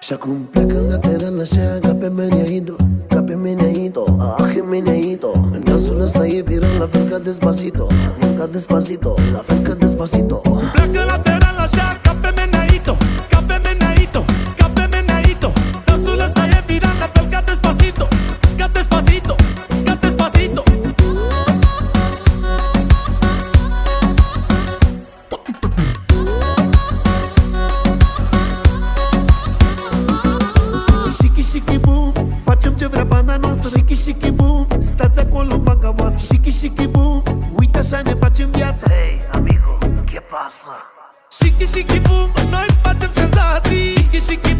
Și acum plecă la teran așa ca pe meneaito, ca pe meneaito, ah, que meneaito. În dansul ăsta e viral la fel ca Despacito, ca Despacito, la fel ca Despacito. Pleacă lateral așa ca pe meneaito, ca pe meneaito, ca pe meneaito. Dansul ăsta e viral la fel ca Despacito, ca Despacito, ca Despacito. Shiki shiki boom, facem ce vrea banda noastră. Shiki shiki boom, stați acolo în banca voastră. Shiki shiki boom, uite așa ne facem viața. Hey, amigo, ¿qué pasa? Shiki shiki boom, noi facem senzații. Shiki shiki